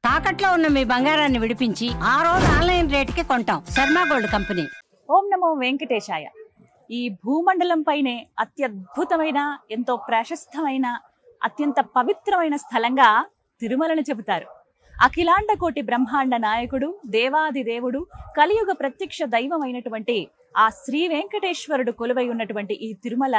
తాకట్లో ఉన్న మీ బంగారాన్ని విడిపించి ఆ రోజు ఆన్లైన్ రేటుకి కొంటాం. Sharma gold company. ఓం నమో వెంకటేశాయ. ఈ భూమండలం పైనే అత్యద్భుతమైన, ఎంతో ప్రశస్తమైన, అత్యంత పవిత్రమైన స్థలంగా తిరుమలను చెబుతారు. అఖిలాండ కోటి బ్రహ్మాండ నాయకుడు, దేవాది దేవుడు, కలియుగ ప్రత్యక్ష దైవమైనటువంటి ఆ శ్రీ వెంకటేశ్వరుడు కొలువై ఉన్నటువంటి ఈ తిరుమల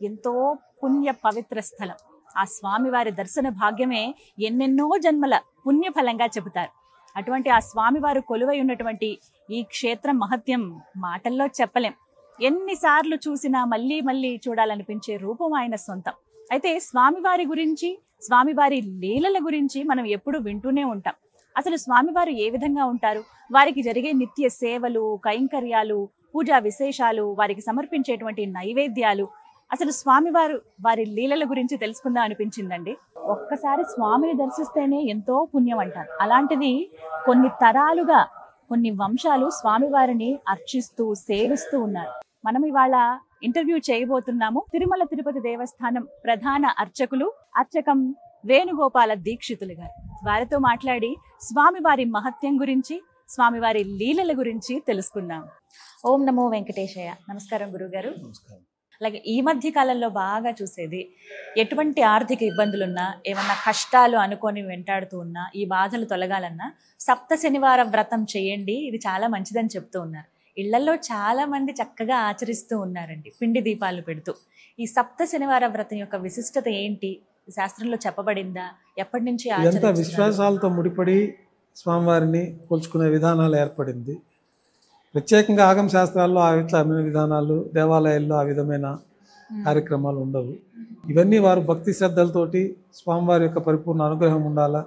ఎంతో పుణ్య పవిత్ర స్థలం. ఆ స్వామివారి దర్శన భాగ్యమే ఎన్నెన్నో జన్మల పుణ్యఫలంగా చెబుతారు. అటువంటి ఆ స్వామివారు కొలువై ఉన్నటువంటి ఈ క్షేత్రం మహత్యం మాటల్లో చెప్పలేం. ఎన్నిసార్లు చూసినా మళ్ళీ మళ్ళీ చూడాలనిపించే రూపం ఆయన సొంతం. అయితే స్వామివారి గురించి, స్వామివారి లీలల గురించి మనం ఎప్పుడూ వింటూనే ఉంటాం. అసలు స్వామివారు ఏ విధంగా ఉంటారు, వారికి జరిగే నిత్య సేవలు, కైంకర్యాలు, పూజా విశేషాలు, వారికి సమర్పించేటువంటి నైవేద్యాలు, అసలు స్వామివారు వారి లీలల గురించి తెలుసుకుందాం అనిపించిందండి. ఒక్కసారి స్వామిని దర్శిస్తేనే ఎంతో పుణ్యం అంటారు. అలాంటిది కొన్ని తరాలుగా, కొన్ని వంశాలు స్వామివారిని అర్చిస్తూ సేవిస్తూ ఉన్నారు. మనం ఇవాళ ఇంటర్వ్యూ చేయబోతున్నాము తిరుమల తిరుపతి దేవస్థానం ప్రధాన అర్చకం వేణుగోపాల దీక్షితులు గారు. వారితో మాట్లాడి స్వామివారి మహత్యం గురించి, స్వామివారి లీలల గురించి తెలుసుకుందాం. ఓం నమో వెంకటేశయ్య. నమస్కారం గురుగారు. అలాగే ఈ మధ్య కాలంలో బాగా చూసేది, ఎటువంటి ఆర్థిక ఇబ్బందులున్నా, ఏమన్నా కష్టాలు అనుకొని వెంటాడుతూ ఉన్నా, ఈ బాధలు తొలగాలన్నా సప్త శనివార వ్రతం చేయండి, ఇది చాలా మంచిదని చెప్తూ ఉన్నారు. ఇళ్లలో చాలా మంది చక్కగా ఆచరిస్తూ ఉన్నారండి, పిండి దీపాలు పెడుతూ. ఈ సప్త శనివార వ్రతం యొక్క విశిష్టత ఏంటి, శాస్త్రంలో చెప్పబడిందా, ఎప్పటి నుంచి ఎంత విశ్వాసాలతో ముడిపడి స్వామివారిని కొలుచుకునే విధానాలు ఏర్పడింది. ప్రత్యేకంగా ఆగమ శాస్త్రాల్లో ఆ విధమైన విధానాలు, దేవాలయాల్లో ఆ విధమైన కార్యక్రమాలు ఉండవు. ఇవన్నీ వారు భక్తి శ్రద్ధలతోటి స్వామివారి యొక్క పరిపూర్ణ అనుగ్రహం ఉండాలా,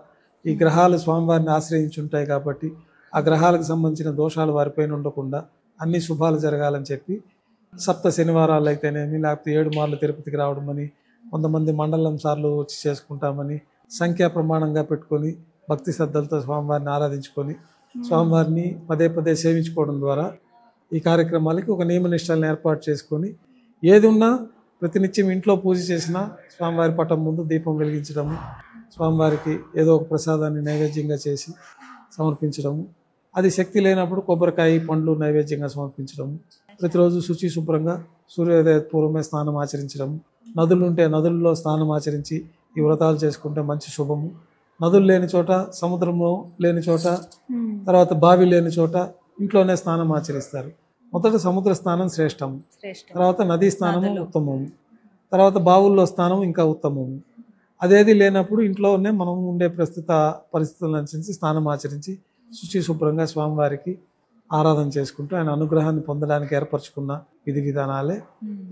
ఈ గ్రహాలు స్వామివారిని ఆశ్రయించుంటాయి కాబట్టి ఆ గ్రహాలకు సంబంధించిన దోషాలు వారిపైన ఉండకుండా అన్ని శుభాలు జరగాలని చెప్పి సప్త శనివారాలు అయితేనేమి, లేకపోతే 7 మార్లు తిరుపతికి రావడమని, కొంతమంది మండలం సార్లు వచ్చి చేసుకుంటామని సంఖ్యా ప్రమాణంగా పెట్టుకొని భక్తి శ్రద్ధలతో స్వామివారిని ఆరాధించుకొని స్వామివారిని పదే పదే సేవించుకోవడం ద్వారా ఈ కార్యక్రమాలకి ఒక నియమనిష్టలను ఏర్పాటు చేసుకొని, ఏది ఉన్నా ప్రతినిత్యం ఇంట్లో పూజ చేసినా స్వామివారి పటం ముందు దీపం వెలిగించడము, స్వామివారికి ఏదో ఒక ప్రసాదాన్ని నైవేద్యంగా చేసి సమర్పించడము, అది శక్తి లేనప్పుడు కొబ్బరికాయ, పండ్లు నైవేద్యంగా సమర్పించడము, ప్రతిరోజు శుచి శుభ్రంగా సూర్యోదయ పూర్వమే స్నానం ఆచరించడము, నదులు ఉంటే నదుల్లో స్నానం ఆచరించి ఈ వ్రతాలు చేసుకుంటే మంచి శుభము. నదులు లేని చోట, సముద్రంలో లేని చోట, తర్వాత బావి లేని చోట ఇంట్లోనే స్నానం ఆచరిస్తారు. మొదట సముద్ర స్నానం శ్రేష్టము, తర్వాత నదీ స్నానము ఉత్తమము, తర్వాత బావుల్లో స్నానం ఇంకా ఉత్తమము. అదేది లేనప్పుడు ఇంట్లోనే మనం ఉండే ప్రస్తుత పరిస్థితులను అనుసరించి స్నానం ఆచరించి శుచి శుభ్రంగా స్వామివారికి ఆరాధన చేసుకుంటూ ఆయన అనుగ్రహాన్ని పొందడానికి ఏర్పరచుకున్న విధి విధానాలే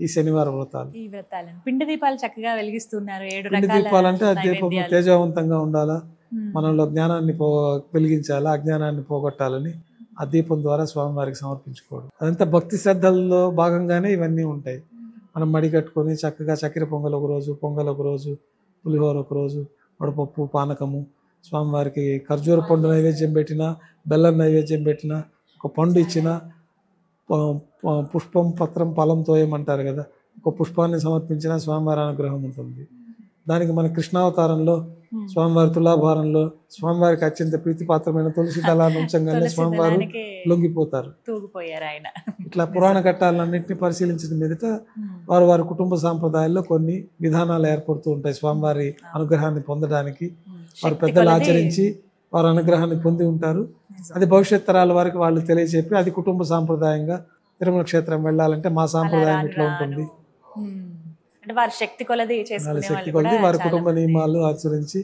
ఈ శనివార వ్రతాలు. ఈ వ్రతాలను పిండి దీపాలు చక్కగా వెలిగిస్తున్నారు. పిండి దీపాలంటే ఆ దీపం తేజవంతంగా ఉండాలా, మనలో జ్ఞానాన్ని వెలిగించాలా, అజ్ఞానాన్ని పోగొట్టాలని ఆ దీపం ద్వారా స్వామివారికి సమర్పించుకోవడం. అదంతా భక్తి శ్రద్ధల్లో భాగంగానే ఇవన్నీ ఉంటాయి. మనం మడి కట్టుకొని చక్కగా చక్కెర పొంగల్ ఒక రోజు, పొంగల్ ఒక రోజు, పులిహోర ఒక రోజు, వడపప్పు, పానకము, స్వామివారికి ఖర్జూర పండు నైవేద్యం పెట్టినా, బెల్లం నైవేద్యం పెట్టినా, ఒక పండు ఇచ్చిన, పుష్పం, పత్రం, ఫలంతో ఏమంటారు కదా, ఒక పుష్పాన్ని సమర్పించిన స్వామివారి అనుగ్రహం ఉంటుంది. దానికి మన కృష్ణావతారంలో స్వామివారి తులాభారంలో స్వామివారికి అత్యంత ప్రీతిపాత్రమైన తులసి దళాన్ని ఉంచంగానే స్వామివారు లొంగిపోతారు. ఇట్లా పురాణ ఘట్టాలన్నింటినీ పరిశీలించిన మీదట వారి కుటుంబ సాంప్రదాయాల్లో కొన్ని విధానాలు ఏర్పడుతూ ఉంటాయి. స్వామివారి అనుగ్రహాన్ని పొందడానికి వారు పెద్దలు ఆచరించి వారి అనుగ్రహాన్ని పొంది ఉంటారు. అది భవిష్యత్ తరాల వారికి వాళ్ళు తెలియచెప్పి అది కుటుంబ సాంప్రదాయంగా తిరుమల క్షేత్రం వెళ్ళాలంటే మా సాంప్రదాయం ఇట్లా ఉంటుంది, వారి శక్తి కొలది వారి కుటుంబ నియమాలు ఆచరించి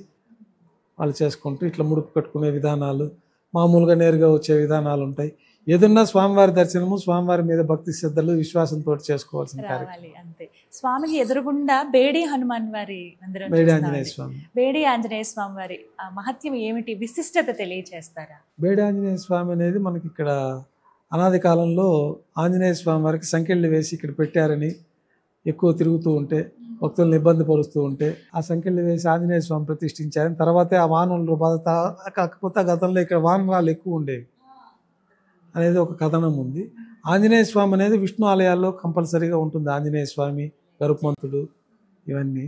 వాళ్ళు చేసుకుంటూ ఇట్లా ముడుపు కట్టుకునే విధానాలు, మామూలుగా నేరుగా వచ్చే విధానాలు ఉంటాయి. ఏదన్నా స్వామివారి దర్శనము, స్వామివారి మీద భక్తి శ్రద్ధలు, విశ్వాసంతో చేసుకోవాల్సిన కార్యక్రమం. స్వామికి ఎదురుగుండా బేడి హనుమాన్ వారి మందిరం, బేడి ఆంజనేయ స్వామి వారి మహత్యం ఏమిటి, విశిష్టత తెలియచేస్తారా? బేడి ఆంజనేయ స్వామి అనేది మనకి ఇక్కడ అనాది కాలంలో ఆంజనేయ స్వామి వారికి సంకెళ్ళు వేసి ఇక్కడ పెట్టారని, ఎక్కువ తిరుగుతూ ఉంటే భక్తులను ఇబ్బంది పరుస్తూ ఉంటే ఆ సంఖ్యలు వేసి ఆంజనేయ స్వామి ప్రతిష్ఠించారని, తర్వాతే ఆ వానరులు బాధ, కాకపోతే గతంలో ఇక్కడ వానరాలు ఎక్కువ ఉండేవి అనేది ఒక కథనం ఉంది. ఆంజనేయ స్వామి అనేది విష్ణు ఆలయాల్లో కంపల్సరీగా ఉంటుంది. ఆంజనేయ స్వామి, గరుత్మంతుడు, ఇవన్నీ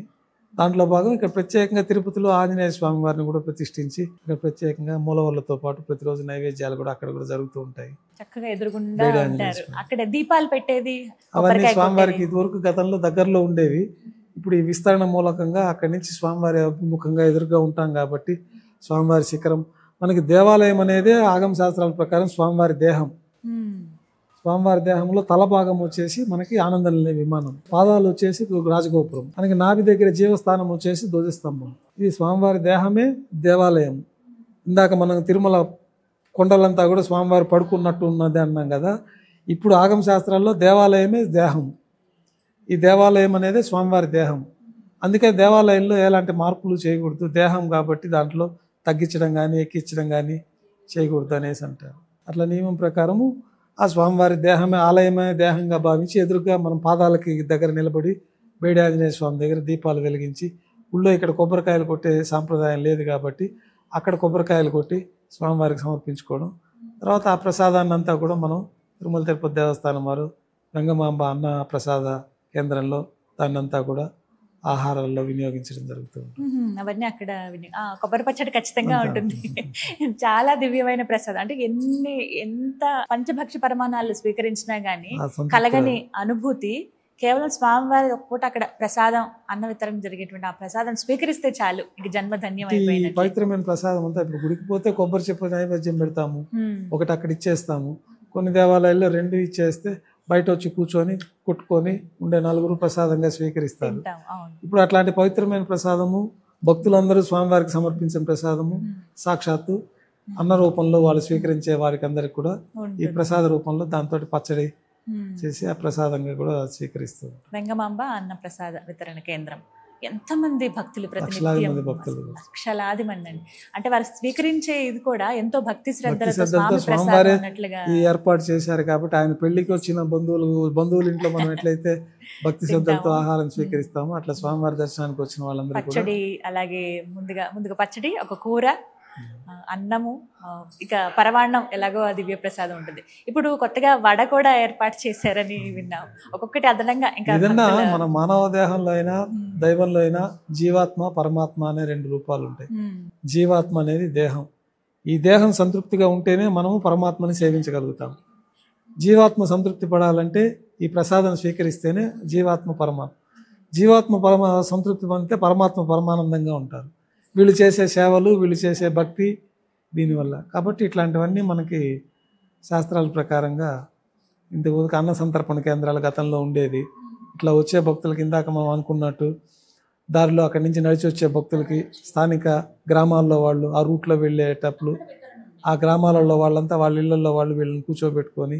దాంట్లో భాగం ఇక్కడ ప్రత్యేకంగా తిరుపతిలో ఆంజనేయ స్వామి వారిని కూడా ప్రతిష్ఠించి ఇక్కడ ప్రత్యేకంగా మూలవర్లతో పాటు ప్రతిరోజు నైవేద్యాలు కూడా అక్కడ కూడా జరుగుతూ ఉంటాయి. చక్కగా ఎదురుగుండా ఉంటారు. అక్కడ దీపాలు పెట్టేది అవన్నీ స్వామివారికి ఇదివరకు గతంలో దగ్గరలో ఉండేవి. ఇప్పుడు ఈ విస్తరణ మూలకంగా అక్కడి నుంచి స్వామివారి అభిముఖంగా ఎదురుగా ఉంటాం కాబట్టి స్వామివారి శిఖరం మనకి దేవాలయం అనేది ఆగమ శాస్త్రాల ప్రకారం స్వామివారి దేహం. స్వామివారి దేహంలో తల భాగం వచ్చేసి మనకి ఆనందనిలయ విమానం, పాదాలు వచ్చేసి రాజగోపురం, మనకి నాభి దగ్గర జీవస్థానం వచ్చేసి ధ్వజస్తంభం. ఇది స్వామివారి దేహమే దేవాలయం. ఇందాక మనం తిరుమల కొండలంతా కూడా స్వామివారు పడుకున్నట్టు ఉన్నది అన్నాం కదా. ఇప్పుడు ఆగమ శాస్త్రాల్లో దేవాలయమే దేహం. ఈ దేవాలయం అనేది స్వామివారి దేహం. అందుకే దేవాలయంలో ఎలాంటి మార్పులు చేయకూడదు, దేహం కాబట్టి దాంట్లో తగ్గించడం కానీ ఎక్కించడం కానీ చేయకూడదు అనేసి అంటారు. అట్లా నియమం ప్రకారము ఆ స్వామివారి దేహమే ఆలయమే దేహంగా భావించి ఎదురుగా మనం పాదాలకి దగ్గర నిలబడి బేడి ఆంజనేయ స్వామి దగ్గర దీపాలు వెలిగించి, ఊళ్ళో ఇక్కడ కొబ్బరికాయలు కొట్టే సాంప్రదాయం లేదు కాబట్టి అక్కడ కొబ్బరికాయలు కొట్టి స్వామివారికి సమర్పించుకోవడం. తర్వాత ఆ ప్రసాదాన్ని అంతా కూడా మనం తిరుమల తిరుపతి దేవస్థానం వారు రంగమాంబ అన్న ప్రసాద కేంద్రంలో దాన్నంతా కూడా ఆహారాల్లో వినియోగించడం జరుగుతుంది. అవన్నీ అక్కడ కొబ్బరి పచ్చడి ఖచ్చితంగా ఉంటుంది. చాలా దివ్యమైన ప్రసాదం. అంటే ఎంత పంచభక్ష పరమాణాలు స్వీకరించినా గానీ కలగని అనుభూతి కేవలం స్వామివారి ఒక పూట అక్కడ ప్రసాదం అన్న వితరణ జరిగేటువంటి ఆ ప్రసాదం స్వీకరిస్తే చాలు, ఇక జన్మధన్యం అయిపోయింది. పవిత్రమైన ప్రసాదం అంతా ఇప్పుడు గుడికి పోతే కొబ్బరి చెప్పు నైవేద్యం పెడతాము, ఒకటి అక్కడ ఇచ్చేస్తాము. కొన్ని దేవాలయాల్లో 2 ఇచ్చేస్తే బయట వచ్చి కూర్చొని కుట్టుకొని ఉండే 4 ప్రసాదంగా స్వీకరిస్తారు. ఇప్పుడు అట్లాంటి పవిత్రమైన ప్రసాదము భక్తులందరూ స్వామివారికి సమర్పించిన ప్రసాదము సాక్షాత్తు అన్న రూపంలో వాళ్ళు స్వీకరించే వారికి అందరికి కూడా ఈ ప్రసాద రూపంలో దాంతో పచ్చడి చేసి ఆ ప్రసాదంగా కూడా స్వీకరిస్తారు. రంగమాంబ అన్న ప్రసాద వితరణ కేంద్రం ఎంతమంది భక్తులు, ప్రతినిత్యం లక్షలాది మంది అండి. అంటే వారు స్వీకరించే ఇది కూడా ఎంతో భక్తి శ్రద్ధలతో స్వామివారే ఈ ఏర్పాటు చేశారు కాబట్టి ఆయన పెళ్లికి వచ్చిన బంధువుల ఇంట్లో మనం ఎట్లయితే భక్తి శ్రద్ధలతో ఆహారం స్వీకరిస్తామో అట్లా స్వామివారి దర్శనానికి వచ్చిన వాళ్ళందరూ పచ్చడి, అలాగే ముందుగా పచ్చడి, ఒక కూర, అన్నము, ఇక పరమాన్నం, ఎలాగో దివ్య ప్రసాదం ఉంటుంది. ఇప్పుడు కొత్తగా వడ కూడా ఏర్పాటు చేశారని విన్నాం. ఒక్కొక్కటి అదనంగా ఇంకా మన మానవ దేహంలో అయినా దైవంలో అయినా జీవాత్మ పరమాత్మ అనే 2 రూపాలు ఉంటాయి. జీవాత్మ అనేది దేహం. ఈ దేహం సంతృప్తిగా ఉంటేనే మనము పరమాత్మని సేవించగలుగుతాం. జీవాత్మ సంతృప్తి పడాలంటే ఈ ప్రసాదం స్వీకరిస్తేనే జీవాత్మ సంతృప్తి పొందితే పరమాత్మ పరమానందంగా ఉంటారు. వీళ్ళు చేసే సేవలు, వీళ్ళు చేసే భక్తి దీనివల్ల. కాబట్టి ఇట్లాంటివన్నీ మనకి శాస్త్రాల ప్రకారంగా ఇంతకు అన్న సంతర్పణ కేంద్రాల గతంలో ఉండేది. ఇట్లా వచ్చే భక్తులకి ఇందాక మనం అనుకున్నట్టు దారిలో అక్కడి నుంచి నడిచి వచ్చే భక్తులకి స్థానిక గ్రామాల్లో వాళ్ళు ఆ రూట్లో వెళ్ళేటప్పుడు ఆ గ్రామాలలో వాళ్ళంతా వాళ్ళ ఇళ్లలో వాళ్ళు వీళ్ళని కూర్చోబెట్టుకొని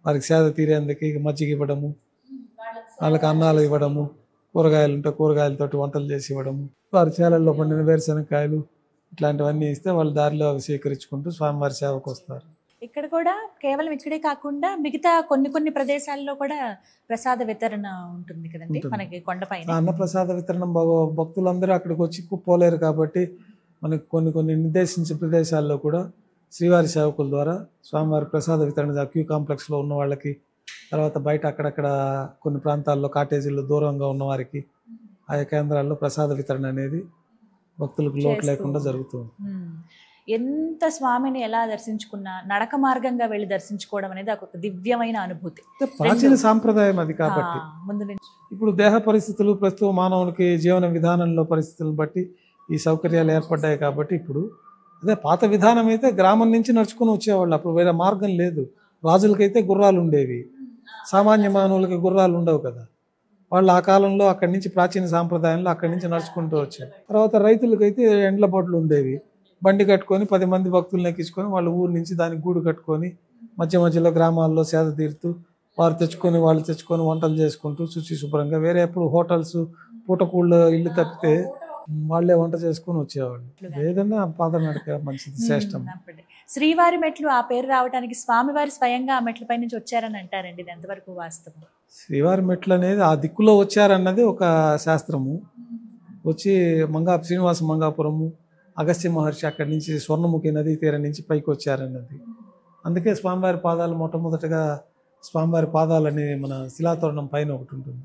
వారికి సేద తీరేందుకు మజ్జిగ ఇవ్వడము, వాళ్ళకి అన్నాలు ఇవ్వడము, కూరగాయలు ఉంటే కూరగాయలతోటి వంటలు చేసి ఇవ్వడము, వారి చేలల్లో పండిన వేరుశనగకాయలు ఇట్లాంటివన్నీ ఇస్తే వాళ్ళు దారిలో అవి స్వీకరించుకుంటూ స్వామివారి సేవకు వస్తారు. ఇక్కడ కూడా కేవలం ఇక్కడే కాకుండా మిగతా కొన్ని ప్రదేశాల్లో కూడా ప్రసాద వితరణ ఉంటుంది కదండి మనకి కొండపైన. అన్న ప్రసాద వితరణ భక్తులందరూ అక్కడికి వచ్చి పోలేరు కాబట్టి మనకి కొన్ని నిర్దేశించిన ప్రదేశాల్లో కూడా శ్రీవారి సేవకుల ద్వారా స్వామివారి ప్రసాద వితరణ క్యూ కాంప్లెక్స్లో ఉన్న వాళ్ళకి, తర్వాత బయట అక్కడక్కడ కొన్ని ప్రాంతాల్లో కాటేజీల్లో దూరంగా ఉన్న వారికి ఆయా కేంద్రాల్లో ప్రసాద వితరణ అనేది భక్తులకు లోటు లేకుండా జరుగుతుంది. ఎంత స్వామిని ఎలా దర్శించుకున్నా నడక మార్గంగా వెళ్ళి దర్శించుకోవడం అనేది ఒక దివ్యమైన అనుభూతి. ప్రాచీన సాంప్రదాయం అది కాబట్టి ముందు నుంచి ఇప్పుడు దేహ పరిస్థితులు ప్రస్తుతం మానవునికి జీవన విధానంలో పరిస్థితులను బట్టి ఈ సౌకర్యాలు ఏర్పడ్డాయి కాబట్టి ఇప్పుడు అదే పాత విధానం అయితే గ్రామం నుంచి నడుచుకుని వచ్చేవాళ్ళు. అప్పుడు వేరే మార్గం లేదు. రాజులకైతే గుర్రాలు ఉండేవి, సామాన్య మానవులకి గుర్రాలు ఉండవు కదా. వాళ్ళు ఆ కాలంలో అక్కడి నుంచి ప్రాచీన సాంప్రదాయంలో అక్కడి నుంచి నడుచుకుంటూ వచ్చారు. తర్వాత రైతులకైతే ఎండ్ల బొడ్లు ఉండేవి, బండి కట్టుకొని 10 మంది భక్తులను ఎక్కించుకొని వాళ్ళు ఊరు నుంచి దానికి గూడు కట్టుకొని మధ్యలో గ్రామాల్లో సేద తీరుతూ వాళ్ళు తెచ్చుకొని వంటలు చేసుకుంటూ శుచి శుభ్రంగా, వేరే ఎప్పుడు హోటల్స్ పూటకూళ్ళ ఇల్లు తప్పితే వాళ్ళే వంట చేసుకొని వచ్చేవాళ్ళు. ఏదన్నా పాద నడక మంచిది, శ్రేష్టం. శ్రీవారి మెట్లు ఆ పేరు రావడానికి స్వామివారి స్వయంగా ఆ మెట్లపై నుంచి వచ్చారని అంటారండి, ఇది ఎంతవరకు వాస్తవం? శ్రీవారి మెట్లు అనేది ఆ దిక్కులో వచ్చారన్నది ఒక శాస్త్రము. వచ్చి శ్రీనివాస మంగాపురము, అగస్త్య మహర్షి అక్కడి నుంచి స్వర్ణముఖి నదీ తీరం నుంచి పైకి వచ్చారన్నది. అందుకే స్వామివారి పాదాలు మొట్టమొదటగా స్వామివారి పాదాలని మన శిలాతోరణం పైన ఒకటి ఉంటుంది,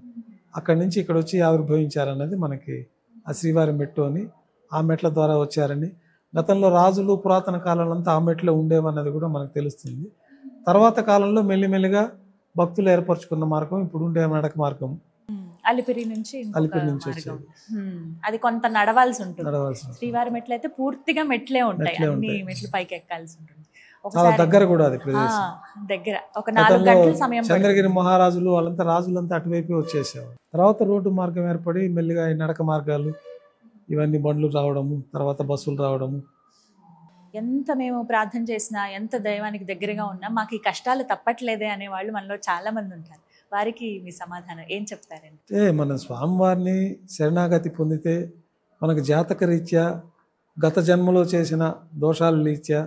అక్కడి నుంచి ఇక్కడ వచ్చి ఆవిర్భవించారన్నది మనకి ఆ శ్రీవారి మెట్టు అని, ఆ మెట్ల ద్వారా వచ్చారని, గతంలో రాజులు పురాతన కాలంలో అంతా ఆ మెట్లో ఉండేవన్నది కూడా మనకు తెలుస్తుంది. తర్వాత కాలంలో మెల్లిమెల్లిగా భక్తులు ఏర్పరచుకున్న మార్గం ఇప్పుడు ఉండే నడక మార్గం. అలిపిరి నుంచి అలిపిరి నుంచి వచ్చేది. అది కొంత నడవాల్సి ఉంటుంది. నడవాల్సి శ్రీవారి మెట్లు అయితే పూర్తిగా మెట్లే ఉంటాయి, అన్ని మెట్లు పైకి ఎక్కాల్సి ఉంటుంది. చాలా దగ్గర కూడా అది ప్రదేశం. దగ్గర ఒక 4 గంటల సమయం. చంద్రగిరి మహారాజులు వాళ్ళంతా రాజులంతా అటువైపే వచ్చేసేవారు. తర్వాత రోడ్డు మార్గం ఏర్పడి మెల్లిగా ఈ నడక మార్గాలు ఇవన్నీ బండ్లు రావడము, తర్వాత బస్సులు రావడము. ఎంత మేము ప్రార్థన చేసినా, ఎంత దైవానికి దగ్గరగా ఉన్నా మాకు ఈ కష్టాలు తప్పట్లేదే అనేవాళ్ళు మనలో చాలా మంది ఉంటారు. వారికి మీ సమాధానం ఏం చెప్తారండి? మన స్వామివారిని శరణాగతి పొందితే మనకు జాతక రీత్యా గత జన్మలో చేసిన దోషాల రీత్యా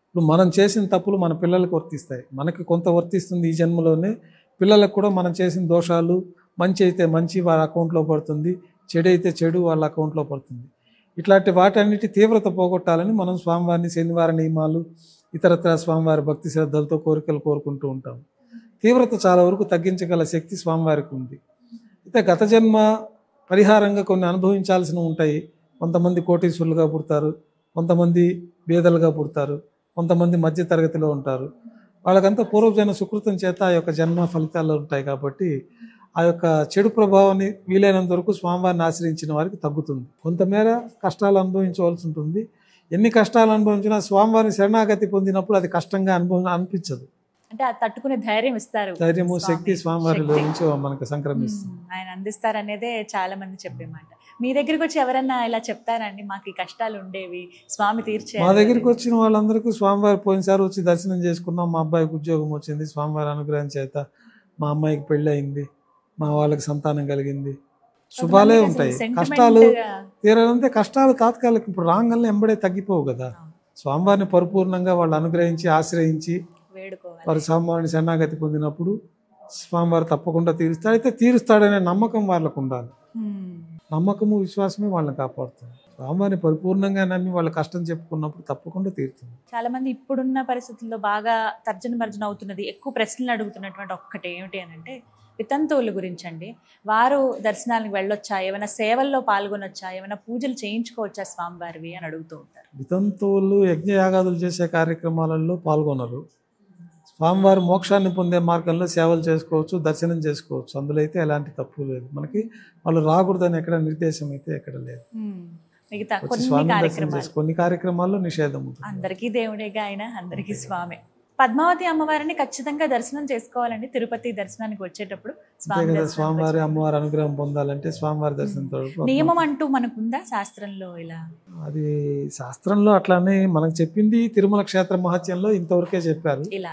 ఇప్పుడు మనం చేసిన తప్పులు మన పిల్లలకు వర్తిస్తాయి. మనకి కొంత వర్తిస్తుంది ఈ జన్మలోనే, పిల్లలకు కూడా మనం చేసిన దోషాలు, మంచి అయితే మంచి వాళ్ళ అకౌంట్లో పడుతుంది, చెడు అయితే చెడు వాళ్ళ అకౌంట్లో పడుతుంది. ఇట్లాంటి వాటన్నిటి తీవ్రత పోగొట్టాలని మనం స్వామివారిని శనివార నియమాలు, ఇతరత్ర స్వామివారి భక్తి శ్రద్ధలతో కోరికలు కోరుకుంటూ ఉంటాం. తీవ్రత చాలా వరకు తగ్గించగల శక్తి స్వామివారికి ఉంది. అయితే గత జన్మ పరిహారంగా కొన్ని అనుభవించాల్సినవి ఉంటాయి. కొంతమంది కోటీశ్వరులుగా పుడతారు, కొంతమంది బేదలుగా పుడతారు, కొంతమంది మధ్య తరగతిలో ఉంటారు. వాళ్ళకంతా పూర్వజన్మ సుకృతం చేత ఆ యొక్క జన్మ ఫలితాలు ఉంటాయి. కాబట్టి ఆ యొక్క చెడు ప్రభావాన్ని వీలైనంత వరకు స్వామివారిని ఆశ్రయించిన వారికి తగ్గుతుంది. కొంతమేర కష్టాలు అనుభవించవలసి ఉంటుంది. ఎన్ని కష్టాలు అనుభవించినా స్వామివారిని శరణాగతి పొందినప్పుడు అది కష్టంగా అనిపించదు. అంటే అది తట్టుకునే ధైర్యం ఇస్తారు. ధైర్యము, శక్తి స్వామివారిలో నుంచి మనకు సంక్రమిస్తుంది. ఆయన అందిస్తారనేదే చాలా మంది చెప్పే మాట. మీ దగ్గరికి వచ్చి ఎవరన్నా ఇలా చెప్తారండి, మాకు ఈ కష్టాలు ఉండేవి, స్వామి తీర్చే? మా దగ్గరికి వచ్చిన వాళ్ళందరికీ స్వామివారి పోయినసారి వచ్చి దర్శనం చేసుకున్నాం, మా అబ్బాయికి ఉద్యోగం వచ్చింది, స్వామివారి అనుగ్రహం చేత మా అమ్మాయికి పెళ్ళి అయింది, మా వాళ్ళకి సంతానం కలిగింది, శుభాలే ఉంటాయి. కష్టాలు తీరాలంటే కష్టాలు తాత్కాలిక, ఇప్పుడు రాంగల్ని ఎంబడే తగ్గిపోవు కదా. స్వామివారిని పరిపూర్ణంగా వాళ్ళు అనుగ్రహించి ఆశ్రయించి వారి స్వామివారిని శరణాగతి పొందినప్పుడు స్వామివారు తప్పకుండా తీరుస్తాడు. అయితే తీరుస్తాడనే నమ్మకం వాళ్ళకు ఉండాలి. నమ్మకము, విశ్వాసమే వాళ్ళని కాపాడుతుంది. స్వామివారిని పరిపూర్ణంగా నమ్మి వాళ్ళ కష్టం చెప్పుకున్నప్పుడు తప్పకుండా తీరుతుంది. చాలా మంది ఇప్పుడున్న పరిస్థితుల్లో బాగా తర్జన అవుతున్నది, ఎక్కువ ప్రశ్నలు అడుగుతున్నటువంటి ఒక్కటి ఏమిటి అని అంటే వితంతువుల గురించి అండి. వారు దర్శనానికి వెళ్ళొచ్చా, ఏమైనా సేవల్లో పాల్గొనొచ్చా, ఏమైనా పూజలు చేయించుకోవచ్చా స్వామివారివి అని అడుగుతూ ఉంటారు. వితంతువులు యజ్ఞయాగాదులు చేసే కార్యక్రమాలలో పాల్గొనరు. స్వామివారి మోక్షాన్ని పొందే మార్గంలో సేవలు చేసుకోవచ్చు, దర్శనం చేసుకోవచ్చు. అందులో అయితే ఎలాంటి తప్పు లేదు. మనకి వాళ్ళు రాకూడదని ఎక్కడ నిర్దేశం అయితే ఎక్కడ లేదు. మిగతా కొన్ని కార్యక్రమాల్లో నిషేధం ఉంటుంది. అందరికీ దేవుడేగా ఆయన, అందరికీ స్వామి. పద్మావతి అమ్మవారిని ఖచ్చితంగా దర్శనం చేసుకోవాలండి. తిరుపతి దర్శనానికి వచ్చేటప్పుడు స్వామివారి అమ్మవారి అనుగ్రహం పొందాలంటే స్వామివారి దర్శనంతో నియమం అంటూ మనకుందా శాస్త్రంలో? ఇలా అది శాస్త్రంలో అట్లానే మనకు చెప్పింది తిరుమల క్షేత్ర మహత్యంలో ఇంతవరకే చెప్పారు. ఇలా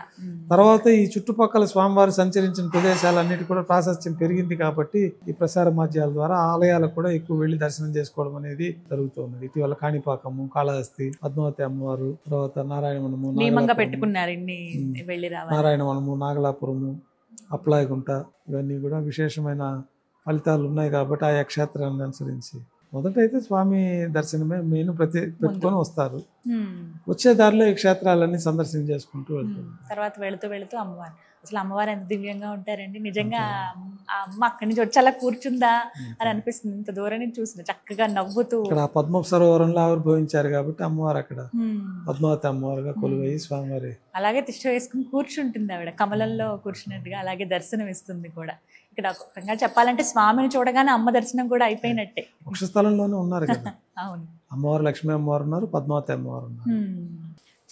తర్వాత ఈ చుట్టుపక్కల స్వామివారు సంచరించిన ప్రదేశాలన్నిటి కూడా ప్రాశస్త్యం పెరిగింది కాబట్టి ఈ ప్రసార మాధ్యాల ద్వారా ఆలయాలకు కూడా ఎక్కువ వెళ్లి దర్శనం చేసుకోవడం అనేది జరుగుతున్నది. ఇటీవల కాణిపాకము, కాళహస్తి, పద్మావతి అమ్మవారు, తర్వాత నారాయణవనము నియమంగా పెట్టుకున్నారు. నారాయణవనము, నాగలాపురము, అప్లాయగుంట, ఇవన్నీ కూడా విశేషమైన ఫలితాలు ఉన్నాయి కాబట్టి ఆయా క్షేత్రాన్ని అనుసరించి మొదటైతే స్వామి దర్శనమే మెయిన్ పెట్టుకొని వస్తారు. వచ్చే దారిలో ఈ క్షేత్రాలన్నీ సందర్శన చేసుకుంటూ వెళ్తారు. తర్వాత వెళుతూ అమ్మవారు, అసలు అమ్మవారు ఎంత దివ్యంగా ఉంటారండి. నిజంగా ఆ అమ్మ అక్కడి నుంచి వచ్చి అలా కూర్చుందా అని అనిపిస్తుంది. ఇంత దూరం నుంచి చూసింది, చక్కగా నవ్వుతూ. ఇక్కడ పద్మ సరోవరంలో ఆవిర్భవించారు కాబట్టి అమ్మవారు అక్కడ పద్మావతి అమ్మవారుగా కొలువై స్వామివారి అలాగే తిష్ట వేసుకుని కూర్చుంటుంది. ఆవిడ కమలంలో కూర్చున్నట్టుగా అలాగే దర్శనం ఇస్తుంది కూడా. ఇక్కడ ఒక చెప్పాలంటే స్వామిని చూడగానే అమ్మ దర్శనం కూడా అయిపోయినట్టే. మోక్షస్థలంలోనే ఉన్నారు కదా. అవును, అమ్మవారు లక్ష్మీ అమ్మవారు ఉన్నారు, పద్మావతి అమ్మవారు ఉన్నారు.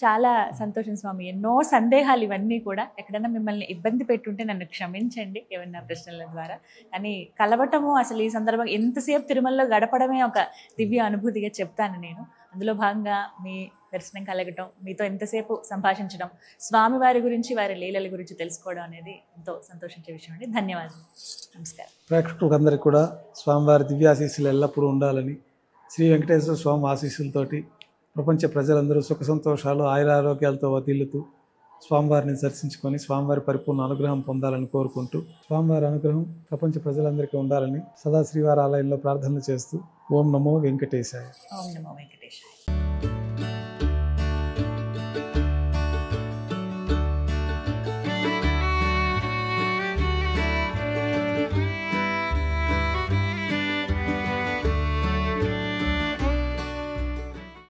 చాలా సంతోషం స్వామి. ఎన్నో సందేహాలు ఇవన్నీ కూడా. ఎక్కడైనా మిమ్మల్ని ఇబ్బంది పెట్టుంటే నన్ను క్షమించండి ఏమన్నా ప్రశ్నల ద్వారా. కానీ కలవటము అసలు ఈ సందర్భంగా ఎంతసేపు తిరుమలలో గడపడమే ఒక దివ్య అనుభూతిగా చెప్తాను నేను. అందులో భాగంగా మీ దర్శనం కలగటం, మీతో ఎంతసేపు సంభాషించడం, స్వామివారి గురించి, వారి లీలల గురించి తెలుసుకోవడం అనేది ఎంతో సంతోషించే విషయం అండి. ధన్యవాదాలు. నమస్కారం. ప్రేక్షకులందరికీ కూడా స్వామివారి దివ్యాశీస్సులు ఎల్లప్పుడూ ఉండాలని, శ్రీ వెంకటేశ్వర స్వామి ఆశీస్సులతోటి ప్రపంచ ప్రజలందరూ సుఖ సంతోషాలు, ఆయురారోగ్యాలతో వదిలుతూ స్వామివారిని దర్శించుకొని స్వామివారి పరిపూర్ణ అనుగ్రహం పొందాలని కోరుకుంటూ, స్వామివారి అనుగ్రహం ప్రపంచ ప్రజలందరికీ ఉండాలని సదా శ్రీవారి ఆలయంలో ప్రార్థనలు చేస్తూ ఓం నమో వెంకటేశాయ. ఓం నమో వెంకటేశాయ.